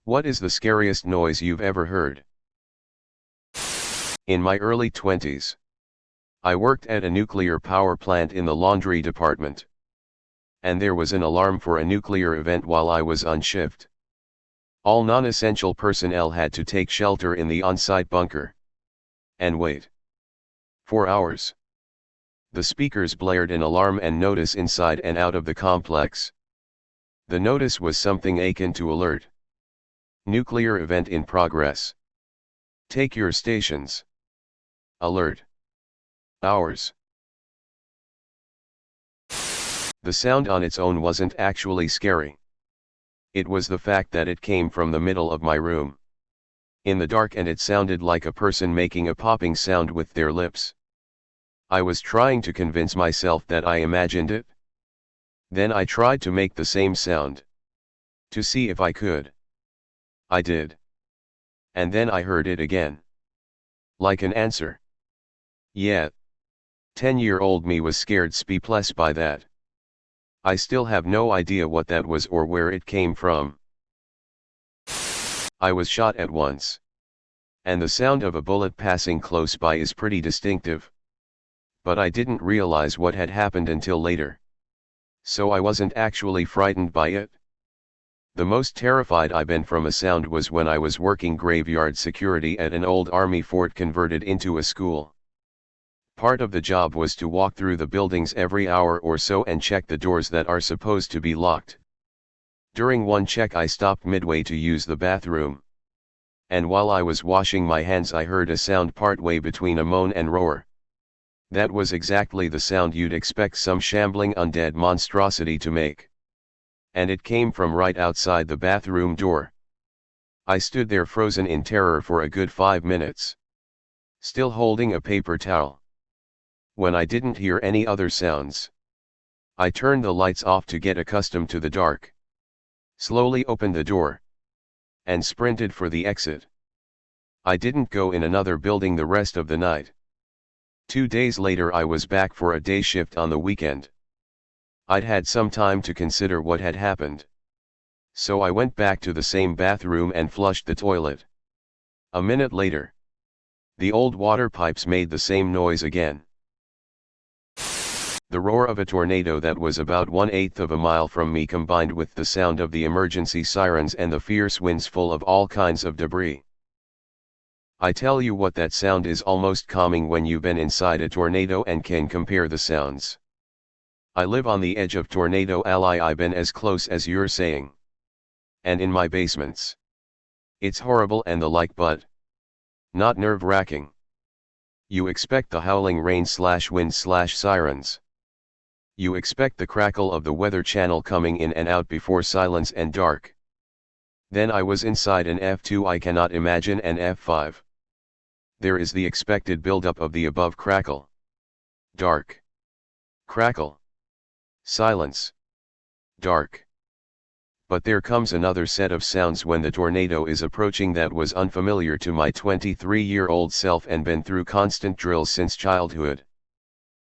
What is the scariest noise you've ever heard? In my early 20s, I worked at a nuclear power plant in the laundry department. And there was an alarm for a nuclear event while I was on shift. All non-essential personnel had to take shelter in the on-site bunker and wait for hours. The speakers blared an alarm and notice inside and out of the complex. The notice was something akin to alert. Nuclear event in progress. Take your stations. Alert. Hours. The sound on its own wasn't actually scary. It was the fact that it came from the middle of my room. In the dark, and it sounded like a person making a popping sound with their lips. I was trying to convince myself that I imagined it. Then I tried to make the same sound. To see if I could. I did. And then I heard it again. Like an answer. Yeah. 10-year-old me was scared speechless by that. I still have no idea what that was or where it came from. I was shot at once. And the sound of a bullet passing close by is pretty distinctive. But I didn't realize what had happened until later. So I wasn't actually frightened by it. The most terrified I've been from a sound was when I was working graveyard security at an old army fort converted into a school. Part of the job was to walk through the buildings every hour or so and check the doors that are supposed to be locked. During one check I stopped midway to use the bathroom. And while I was washing my hands I heard a sound partway between a moan and roar. That was exactly the sound you'd expect some shambling undead monstrosity to make. And it came from right outside the bathroom door. I stood there frozen in terror for a good 5 minutes. Still holding a paper towel. When I didn't hear any other sounds, I turned the lights off to get accustomed to the dark. Slowly opened the door. And sprinted for the exit. I didn't go in another building the rest of the night. 2 days later I was back for a day shift on the weekend. I'd had some time to consider what had happened. So I went back to the same bathroom and flushed the toilet. A minute later, the old water pipes made the same noise again. The roar of a tornado that was about 1/8 of a mile from me combined with the sound of the emergency sirens and the fierce winds full of all kinds of debris. I tell you what, that sound is almost calming when you've been inside a tornado and can compare the sounds. I live on the edge of Tornado Alley. I've been as close as you're saying. And in my basements. It's horrible and the like, but not nerve-wracking. You expect the howling rain/wind/sirens. You expect the crackle of the Weather Channel coming in and out before silence and dark. Then I was inside an F2. I cannot imagine an F5. There is the expected buildup of the above crackle. Dark. Crackle. Silence. Dark. But there comes another set of sounds when the tornado is approaching that was unfamiliar to my 23-year-old self and been through constant drills since childhood.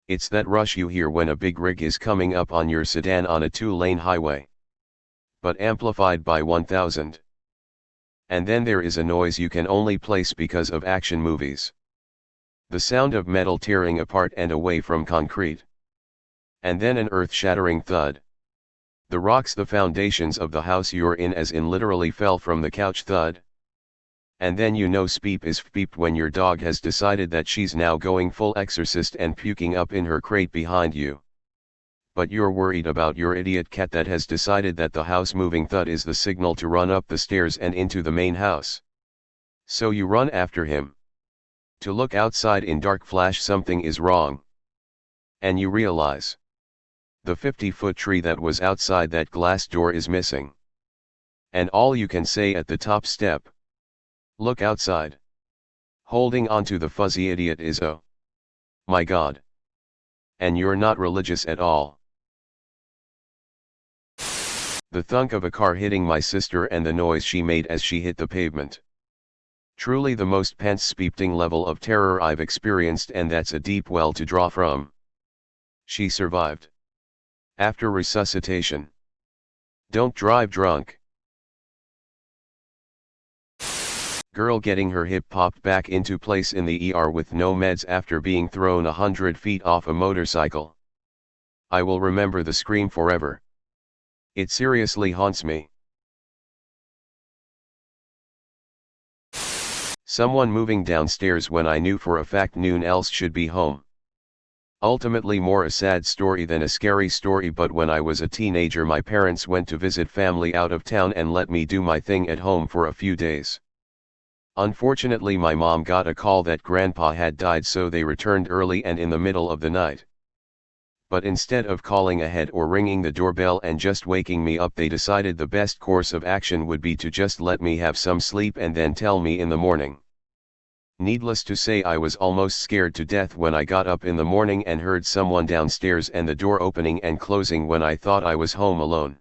It's that rush you hear when a big rig is coming up on your sedan on a 2-lane highway. But amplified by 1000. And then there is a noise you can only place because of action movies. The sound of metal tearing apart and away from concrete. And then an earth-shattering thud. The rocks, the foundations of the house you're in, as in literally fell from the couch, thud. And then you know speep is peeped when your dog has decided that she's now going full exorcist and puking up in her crate behind you. But you're worried about your idiot cat that has decided that the house moving thud is the signal to run up the stairs and into the main house. So you run after him. To look outside in dark flash something is wrong. And you realize. The 50-foot tree that was outside that glass door is missing. And all you can say at the top step. Look outside. Holding onto the fuzzy idiot is, oh my God. And you're not religious at all. The thunk of a car hitting my sister and the noise she made as she hit the pavement. Truly the most pants-speepting level of terror I've experienced, and that's a deep well to draw from. She survived. After resuscitation. Don't drive drunk. Girl getting her hip popped back into place in the ER with no meds after being thrown 100 feet off a motorcycle. I will remember the scream forever. It seriously haunts me. Someone moving downstairs when I knew for a fact noon else should be home. Ultimately more a sad story than a scary story, but when I was a teenager my parents went to visit family out of town and let me do my thing at home for a few days. Unfortunately my mom got a call that grandpa had died, so they returned early and in the middle of the night. But instead of calling ahead or ringing the doorbell and just waking me up, they decided the best course of action would be to just let me have some sleep and then tell me in the morning. Needless to say, I was almost scared to death when I got up in the morning and heard someone downstairs and the door opening and closing when I thought I was home alone.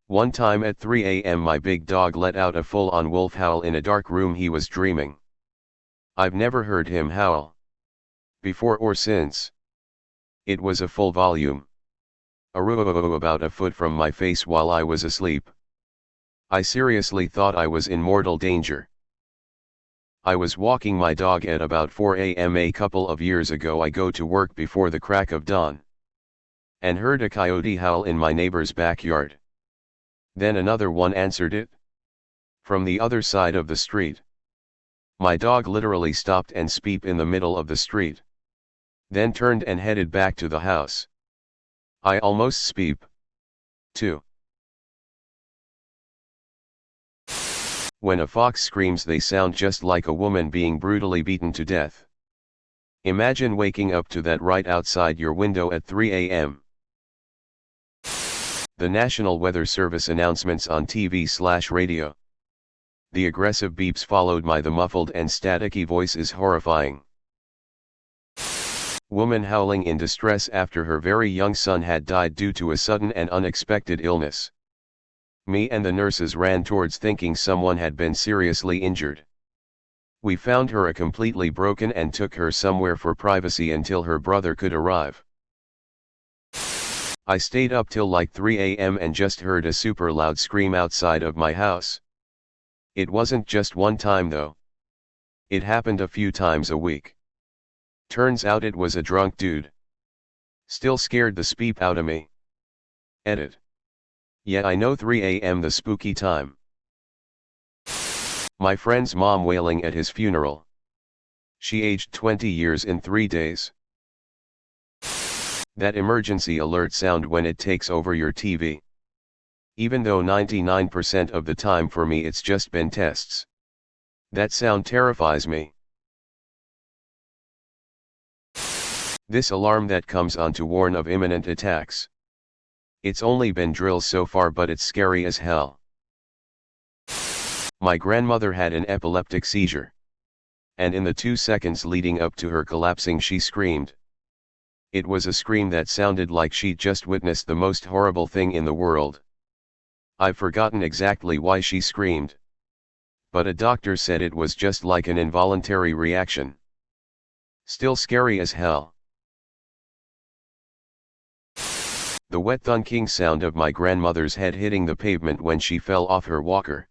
One time at 3 a.m. my big dog let out a full-on wolf howl in a dark room. He was dreaming. I've never heard him howl before or since. It was a full volume. About a foot from my face while I was asleep. I seriously thought I was in mortal danger. I was walking my dog at about 4 a.m. a couple of years ago. I go to work before the crack of dawn, and heard a coyote howl in my neighbor's backyard. Then another one answered it from the other side of the street. My dog literally stopped and speeped in the middle of the street, then turned and headed back to the house. I almost speep too. When a fox screams, they sound just like a woman being brutally beaten to death. Imagine waking up to that right outside your window at 3 a.m. The National Weather Service announcements on TV/radio. The aggressive beeps followed by the muffled and staticky voice is horrifying. Woman howling in distress after her very young son had died due to a sudden and unexpected illness. Me and the nurses ran towards thinking someone had been seriously injured. We found her completely broken and took her somewhere for privacy until her brother could arrive. I stayed up till like 3 a.m. and just heard a super loud scream outside of my house. It wasn't just one time though. It happened a few times a week. Turns out it was a drunk dude. Still scared the speep out of me. Edit. Yeah, I know 3 a.m. the spooky time. My friend's mom wailing at his funeral. She aged 20 years in 3 days. That emergency alert sound when it takes over your TV. Even though 99% of the time for me it's just been tests. That sound terrifies me. This alarm that comes on to warn of imminent attacks. It's only been drills so far, but it's scary as hell. My grandmother had an epileptic seizure. And in the 2 seconds leading up to her collapsing she screamed. It was a scream that sounded like she'd just witnessed the most horrible thing in the world. I've forgotten exactly why she screamed. But a doctor said it was just like an involuntary reaction. Still scary as hell. The wet thunking sound of my grandmother's head hitting the pavement when she fell off her walker.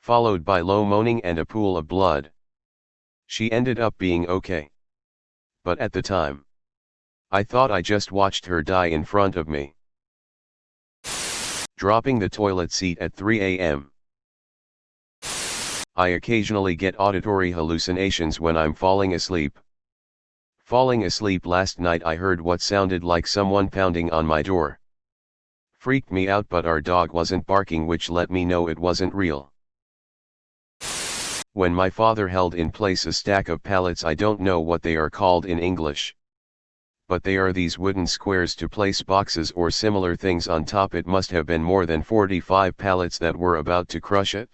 Followed by low moaning and a pool of blood. She ended up being okay. But at the time, I thought I just watched her die in front of me. Dropping the toilet seat at 3 a.m. I occasionally get auditory hallucinations when I'm falling asleep. Falling asleep last night I heard what sounded like someone pounding on my door. Freaked me out, but our dog wasn't barking, which let me know it wasn't real. When my father held in place a stack of pallets, I don't know what they are called in English. But they are these wooden squares to place boxes or similar things on top. It must have been more than 45 pallets that were about to crush it.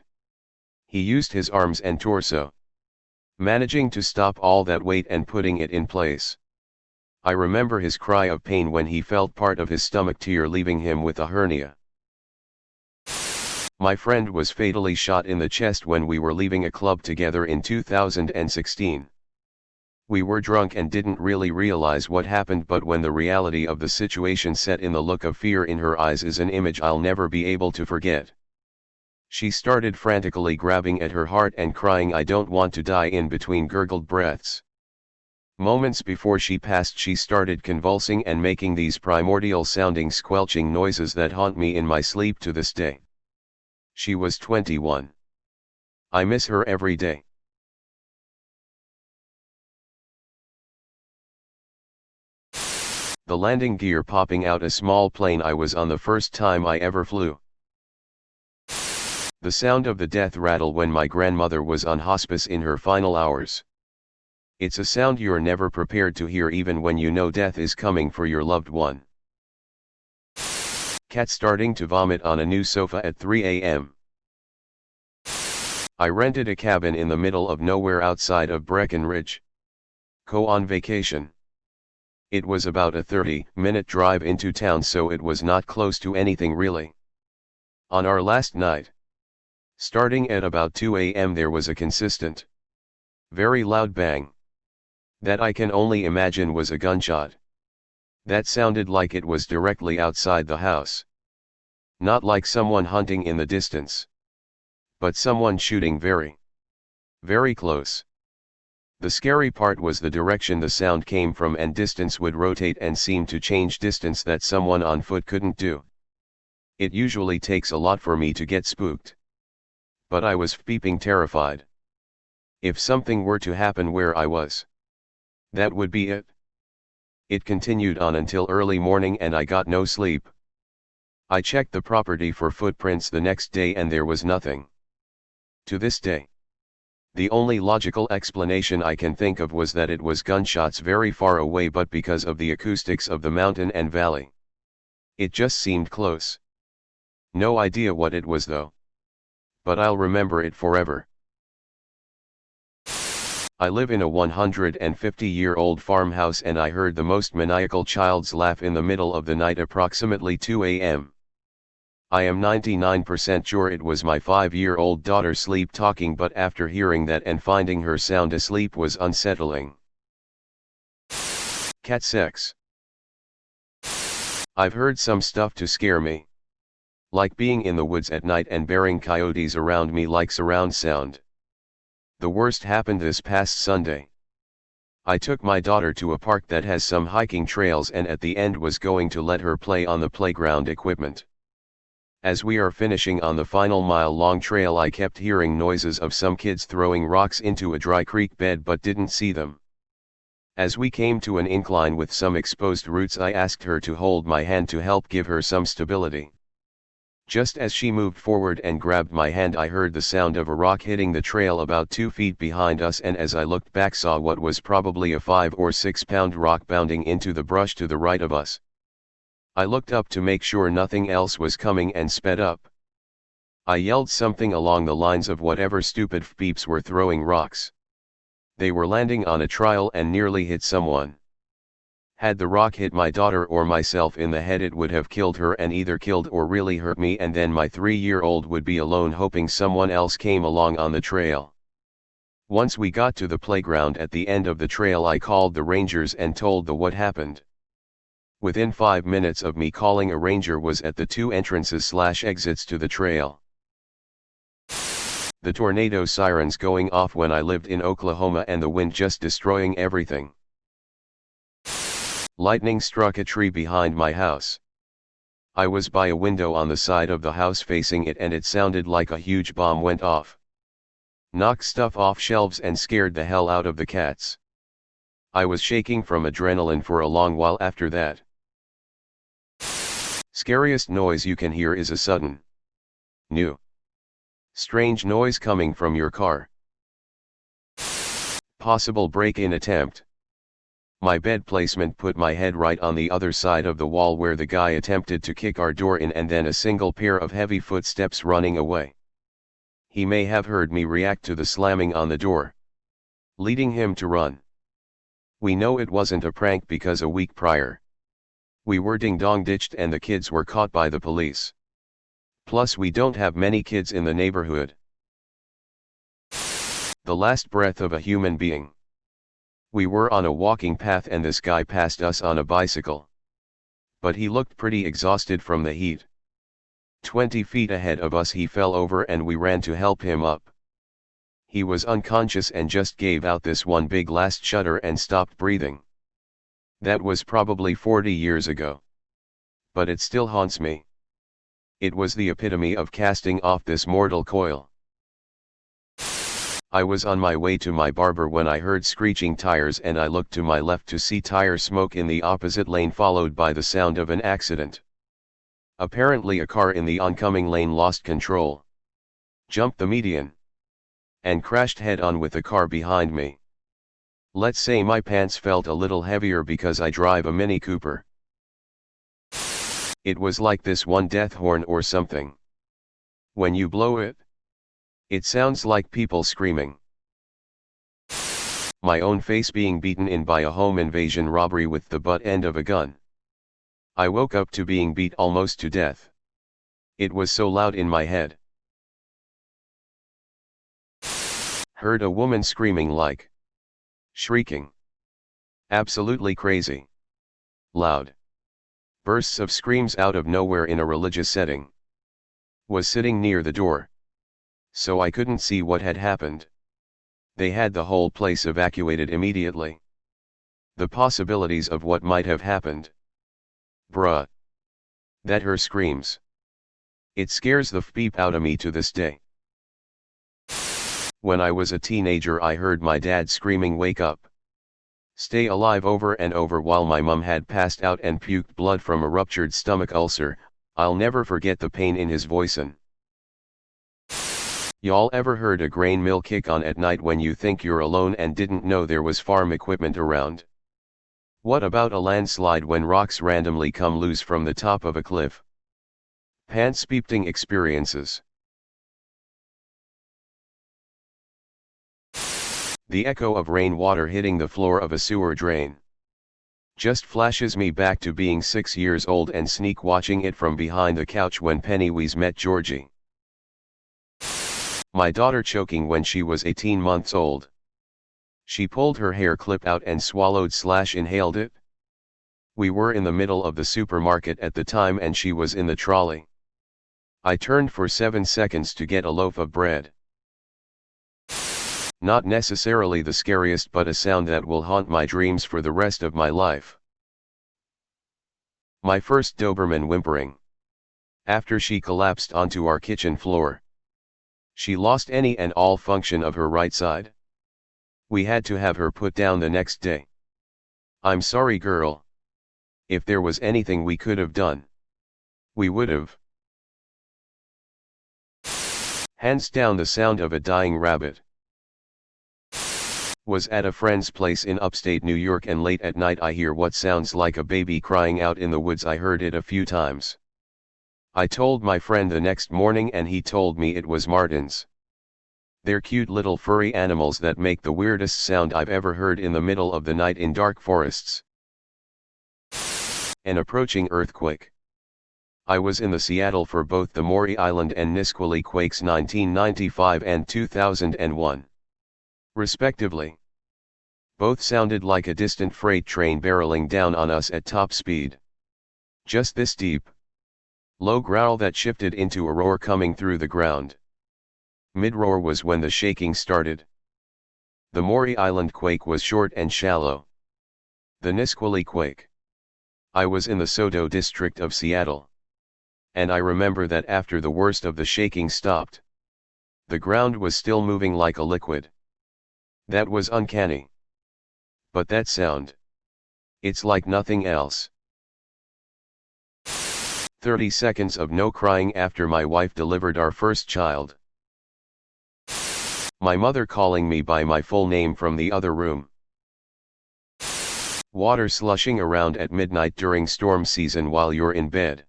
He used his arms and torso, managing to stop all that weight and putting it in place. I remember his cry of pain when he felt part of his stomach tear, leaving him with a hernia. My friend was fatally shot in the chest when we were leaving a club together in 2016. We were drunk and didn't really realize what happened, but when the reality of the situation set in, the look of fear in her eyes is an image I'll never be able to forget. She started frantically grabbing at her heart and crying, "I don't want to die," in between gurgled breaths. Moments before she passed, she started convulsing and making these primordial sounding squelching noises that haunt me in my sleep to this day. She was 21. I miss her every day. The landing gear popping out a small plane I was on the first time I ever flew. The sound of the death rattle when my grandmother was on hospice in her final hours. It's a sound you're never prepared to hear, even when you know death is coming for your loved one. Cat starting to vomit on a new sofa at 3 a.m. I rented a cabin in the middle of nowhere outside of Breckenridge. Go on vacation. It was about a 30-minute drive into town, so it was not close to anything really. On our last night, starting at about 2 a.m., there was a consistent, very loud bang. That I can only imagine was a gunshot. That sounded like it was directly outside the house. Not like someone hunting in the distance, but someone shooting very, very close. The scary part was the direction the sound came from, and distance would rotate and seem to change distance that someone on foot couldn't do. It usually takes a lot for me to get spooked. But I was flipping terrified. If something were to happen where I was, that would be it. It continued on until early morning and I got no sleep. I checked the property for footprints the next day and there was nothing. To this day, the only logical explanation I can think of was that it was gunshots very far away, but because of the acoustics of the mountain and valley, it just seemed close. No idea what it was though. But I'll remember it forever. I live in a 150-year-old farmhouse and I heard the most maniacal child's laugh in the middle of the night, approximately 2 a.m. I am 99% sure it was my 5-year-old daughter sleep talking, but after hearing that and finding her sound asleep was unsettling. Cat sex. I've heard some stuff to scare me. Like being in the woods at night and bearing coyotes around me like surround sound. The worst happened this past Sunday. I took my daughter to a park that has some hiking trails and at the end was going to let her play on the playground equipment. As we are finishing on the final mile-long trail, I kept hearing noises of some kids throwing rocks into a dry creek bed but didn't see them. As we came to an incline with some exposed roots, I asked her to hold my hand to help give her some stability. Just as she moved forward and grabbed my hand, I heard the sound of a rock hitting the trail about 2 feet behind us, and as I looked back saw what was probably a 5 or 6 pound rock bounding into the brush to the right of us. I looked up to make sure nothing else was coming and sped up. I yelled something along the lines of whatever stupid peeps were throwing rocks. They were landing on a trail and nearly hit someone. Had the rock hit my daughter or myself in the head, it would have killed her and either killed or really hurt me, and then my 3-year-old would be alone hoping someone else came along on the trail. Once we got to the playground at the end of the trail, I called the rangers and told them what happened. Within 5 minutes of me calling, a ranger was at the 2 entrances/exits to the trail. The tornado sirens going off when I lived in Oklahoma and the wind just destroying everything. Lightning struck a tree behind my house. I was by a window on the side of the house facing it and it sounded like a huge bomb went off. Knocked stuff off shelves and scared the hell out of the cats. I was shaking from adrenaline for a long while after that. Scariest noise you can hear is a sudden, new, strange noise coming from your car. Possible break-in attempt. My bed placement put my head right on the other side of the wall where the guy attempted to kick our door in, and then a single pair of heavy footsteps running away. He may have heard me react to the slamming on the door, leading him to run. We know it wasn't a prank because a week prior, we were ding-dong ditched and the kids were caught by the police. Plus we don't have many kids in the neighborhood. The last breath of a human being. We were on a walking path and this guy passed us on a bicycle. But he looked pretty exhausted from the heat. 20 feet ahead of us he fell over and we ran to help him up. He was unconscious and just gave out this one big last shudder and stopped breathing. That was probably 40 years ago. But it still haunts me. It was the epitome of casting off this mortal coil. I was on my way to my barber when I heard screeching tires and I looked to my left to see tire smoke in the opposite lane followed by the sound of an accident. Apparently a car in the oncoming lane lost control, jumped the median, and crashed head-on with the car behind me. Let's say my pants felt a little heavier because I drive a Mini Cooper. It was like this one death horn or something. When you blow it, it sounds like people screaming. My own face being beaten in by a home invasion robbery with the butt end of a gun. I woke up to being beat almost to death. It was so loud in my head. Heard a woman screaming like, shrieking. Absolutely crazy. Loud. Bursts of screams out of nowhere in a religious setting. Was sitting near the door, so I couldn't see what had happened. They had the whole place evacuated immediately. The possibilities of what might have happened. Bruh. That her screams. It scares the beep out of me to this day. When I was a teenager I heard my dad screaming wake up. Stay alive over and over while my mum had passed out and puked blood from a ruptured stomach ulcer. I'll never forget the pain in his voice. And y'all ever heard a grain mill kick on at night when you think you're alone and didn't know there was farm equipment around? What about a landslide when rocks randomly come loose from the top of a cliff? Pants-peeping experiences. The echo of rainwater hitting the floor of a sewer drain just flashes me back to being 6 years old and sneak watching it from behind the couch when Pennywise met Georgie. My daughter choking when she was 18 months old. She pulled her hair clip out and swallowed/inhaled it. We were in the middle of the supermarket at the time and she was in the trolley. I turned for 7 seconds to get a loaf of bread. Not necessarily the scariest, but a sound that will haunt my dreams for the rest of my life. My first Doberman whimpering. After she collapsed onto our kitchen floor. She lost any and all function of her right side. We had to have her put down the next day. I'm sorry, girl. If there was anything we could have done, we would have. Hands down the sound of a dying rabbit. Was at a friend's place in upstate New York and late at night I hear what sounds like a baby crying out in the woods. I heard it a few times. I told my friend the next morning and he told me it was martins. They're cute little furry animals that make the weirdest sound I've ever heard in the middle of the night in dark forests. An approaching earthquake. I was in the Seattle for both the Maury Island and Nisqually quakes 1995 and 2001. Respectively. Both sounded like a distant freight train barreling down on us at top speed. Just this deep, low growl that shifted into a roar coming through the ground. Mid-roar was when the shaking started. The Maury Island quake was short and shallow. The Nisqually quake. I was in the Soto district of Seattle. And I remember that after the worst of the shaking stopped, the ground was still moving like a liquid. That was uncanny. But that sound. It's like nothing else. 30 seconds of no crying after my wife delivered our first child. My mother calling me by my full name from the other room. Water slushing around at midnight during storm season while you're in bed.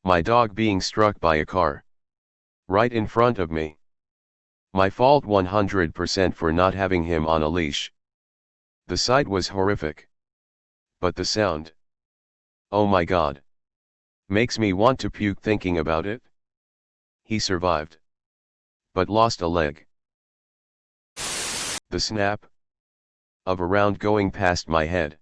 My dog being struck by a car. Right in front of me. My fault 100% for not having him on a leash. The sight was horrific. But the sound. Oh my God. Makes me want to puke thinking about it. He survived. But lost a leg. The snap of a round going past my head.